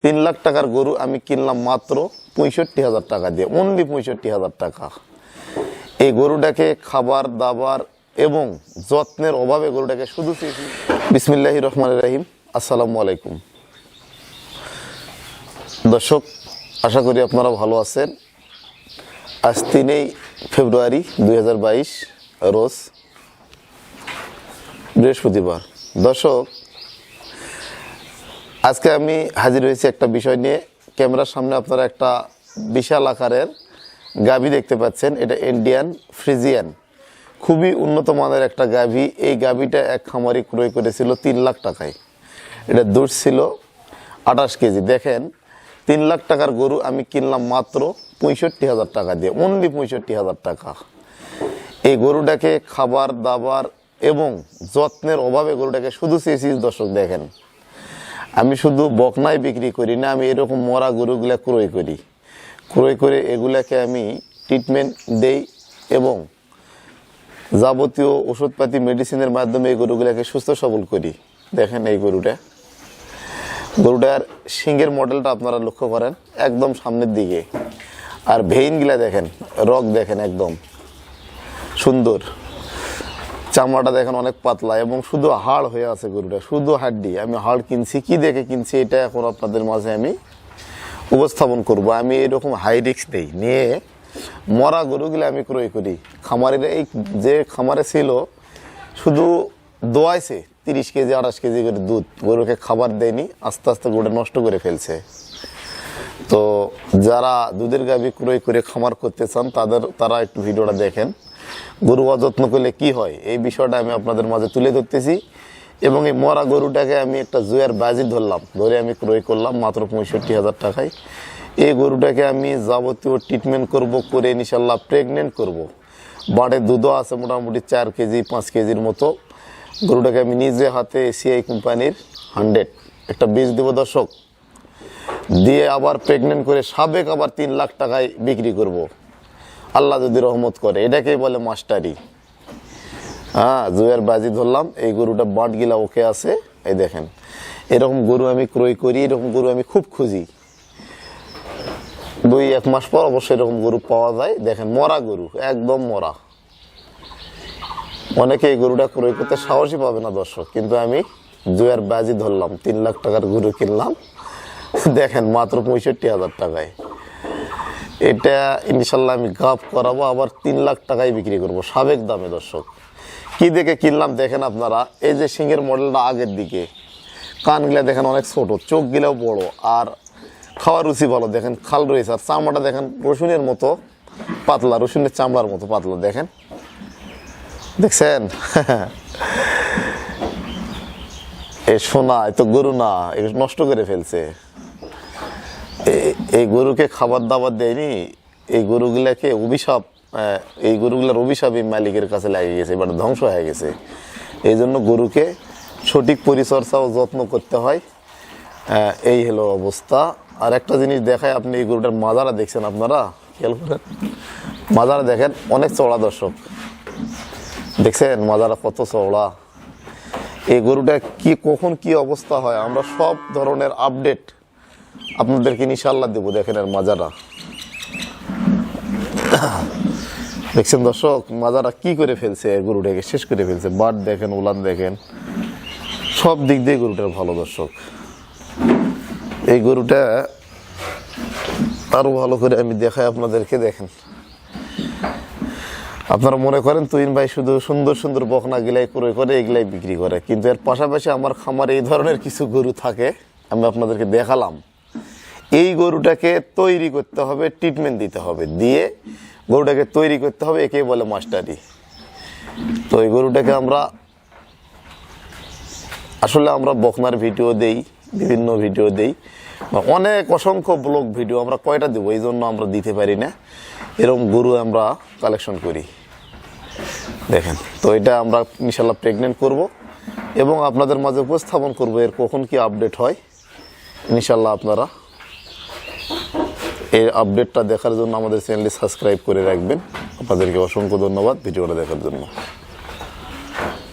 3 লাখ টাকার গরু আমি কিনলাম মাত্র 65,000 টাকা দিয়ে, অনলি 65,000 টাকা। এই গরুটাকে খাবার দাবার এবং যত্নের অভাবে গরুটাকে শুধু বিসমিল্লাহির রহমানির রহিম। আসসালামু আলাইকুম দর্শক, আশা করি আপনারা ভালো আছেন। আজ 3 ফেব্রুয়ারি 2022 রোজ বৃহস্পতিবার। দর্শক, আজকে আমি হাজির হয়েছি একটা বিষয় নিয়ে। ক্যামেরার সামনে আপনারা একটা বিশাল আকারের গাভী দেখতে পাচ্ছেন। এটা ইন্ডিয়ান ফ্রিজিয়ান, খুবই উন্নত মানের একটা গাভী। এই গাভীটা এক খামারি ক্রয় করেছিল 3 লাখ টাকায়। এটা দুধ ছিল 28 কেজি। দেখেন, 3 লাখ টাকার গরু আমি কিনলাম মাত্র 65,000 টাকা দিয়ে, অনলি 65,000 টাকা। এই গরুটাকে খাবার দাবার এবং যত্নের অভাবে গরুটাকে শুধু চেয়েছি। দর্শক দেখেন, আমি শুধু বকনাই বিক্রি করি না, আমি এরকম মরা গরুগুলা ক্রয় করি। ক্রয় করে এগুলাকে আমি ট্রিটমেন্ট দেই এবং যাবতীয় ওষুধপাতি মেডিসিনের মাধ্যমে এই গরুগুলাকে সুস্থ সবল করি। দেখেন এই গরুটার শিংয়ের মডেলটা আপনারা লক্ষ্য করেন, একদম সামনের দিকে। আর ভেইনগুলা দেখেন, রগ দেখেন, একদম সুন্দর। চামড়াটা দেখেন অনেক পাতলা এবং শুধু হাড় হয়ে আছে গরুটা, শুধু হাড্ডি। আমি হাড় কিনছি, কি দেখে কিনছি এটা এখন আপনাদের মাঝে আমি উপস্থাপন করব। আমি এরকম হাই রিস্ক নেই নিয়ে মরা গরুগুলো আমি ক্রয় করি। খামারের এই যে খামারে ছিল, শুধু দোয়াইছে 30 কেজি 28 কেজি করে দুধ, গরুকে খাবার দেয়নি, আস্তে আস্তে গরুটা নষ্ট করে ফেলছে। তো যারা দুধের গাভী ক্রয় করে খামার করতে চান তারা একটু ভিডিওটা দেখেন। গরু অযত্ন করলে কি হয়, এই বিষয়টা আমি আপনাদের মাঝে তুলে ধরতেছি। এবং এই মরা গরুটাকে আমি একটা জুয়ার বাজি ধরে আমি ক্রয় করলাম মাত্র 65,000 টাকায়। এই গরুটাকে আমি যাবতীয় ট্রিটমেন্ট করব, করে ইনশাল্লাহ প্রেগনেন্ট করব। বাড়ে দুধও আছে মোটামুটি 4 কেজি 5 কেজির মতো। গরুটাকে আমি নিজে হাতে এসিআই কোম্পানির 100 একটা বীজ দেব দর্শক, দিয়ে আবার প্রেগনেন্ট করে সাবেক আবার 3 লাখ টাকায় বিক্রি করব, আল্লাহ যদি রহমত করে। এটাকেই বলে মাস্টারি। জুয়ার বাজি ধরলাম। এই গরুটা বাঁটগিলা ওকে আছে। এই দেখেন, এরকম গরু আমি ক্রয় করি, এরকম গরু আমি খুব খুঁজি। 2-1 মাস পর অবশ্যই এরকম গরু পাওয়া যায়। দেখেন, মরা গরু, একদম মরা। অনেকে এই গরুটা ক্রয় করতে সাহসই পাবে না দর্শক, কিন্তু আমি জুয়ার বাজি ধরলাম, 3 লাখ টাকার গরু কিনলাম। দেখেন, মাত্র 65,000 টাকায়। এটা ইনশাল্লাহ আমি গাপ করাবো, আবার 3 লাখ টাকায় বিক্রি করব সাবেক দামে। দর্শক, কি দেখে কিনলাম দেখেন আপনারা। এই যে সিংহের মডেলটা আগের দিকে, কানগুলা দেখেন অনেক ছোট, চোখগুলাও বড়, আর খাওয়ার রুচি ভালো। দেখেন খাল রয়েছে, আর চামড়াটা দেখেন রসুনের মতো পাতলা, রসুনের চামড়ার মতো পাতলা। দেখেন, দেখছেন? এই সোনা, এ তো গরু না, এ নষ্ট করে ফেলছে। এই গরুকে খাবার দাবার দেয়নি, এই গরুগুলাকে অভিশাপ, এই গরুগুলার অভিশাপ এই মালিকের কাছে লেগে গেছে, এবার ধ্বংস হয়ে গেছে। এই জন্য গরুকে সঠিক পরিচর্যা ও যত্ন করতে হয়। এই হলো অবস্থা। আর একটা জিনিস দেখায়, আপনি এই গরুটার মাজারা দেখছেন, আপনারা খেয়াল করেন, মাজারা দেখেন অনেক চওড়া। দর্শক দেখছেন মাজারা কত চওড়া। এই গরুটা কখন কি অবস্থা হয়, আমরা সব ধরনের আপডেট আপনাদেরকে ইনশাআল্লাহ দেবো। দেখেন আর মাজারা দেখছেন দর্শক, মাজারা কি করে ফেলছে, গরুটাকে শেষ করে ফেলছে। বাট দেখেন, উলান দেখেন, সব দিক দিয়ে গরুটার ভালো। দর্শক, এই গরুটা আরো ভালো করে আমি দেখাই আপনাদেরকে। দেখেন, আপনারা মনে করেন তুহিন ভাই শুধু সুন্দর সুন্দর বকনা গিলাই ক্রয় করে এগুলাই বিক্রি করে, কিন্তু এর পাশাপাশি আমার খামারে এই ধরনের কিছু গরু থাকে, আমি আপনাদেরকে দেখালাম। এই গরুটাকে তৈরি করতে হবে, ট্রিটমেন্ট দিতে হবে, দিয়ে গরুটাকে তৈরি করতে হবে, একেই বলে মাস্টারি। তো এই গরুটাকে আমরা বকনার ভিডিও দেই, বিভিন্ন ভিডিও দেই, অনেক অসংখ্য ব্লগ ভিডিও। আমরা কয়টা দেবো, এই জন্য আমরা দিতে পারি না। এরকম গরু আমরা কালেকশন করি। দেখেন, তো এটা আমরা ইনশাল্লাহ প্রেগনেন্ট করব এবং আপনাদের মাঝে উপস্থাপন করব এর কখন কি আপডেট হয়। ইনশাল্লাহ আপনারা এই আপডেটটা দেখার জন্য আমাদের চ্যানেলটি সাবস্ক্রাইব করে রাখবেন। আপনাদেরকে অসংখ্য ধন্যবাদ ভিডিওটা দেখার জন্য।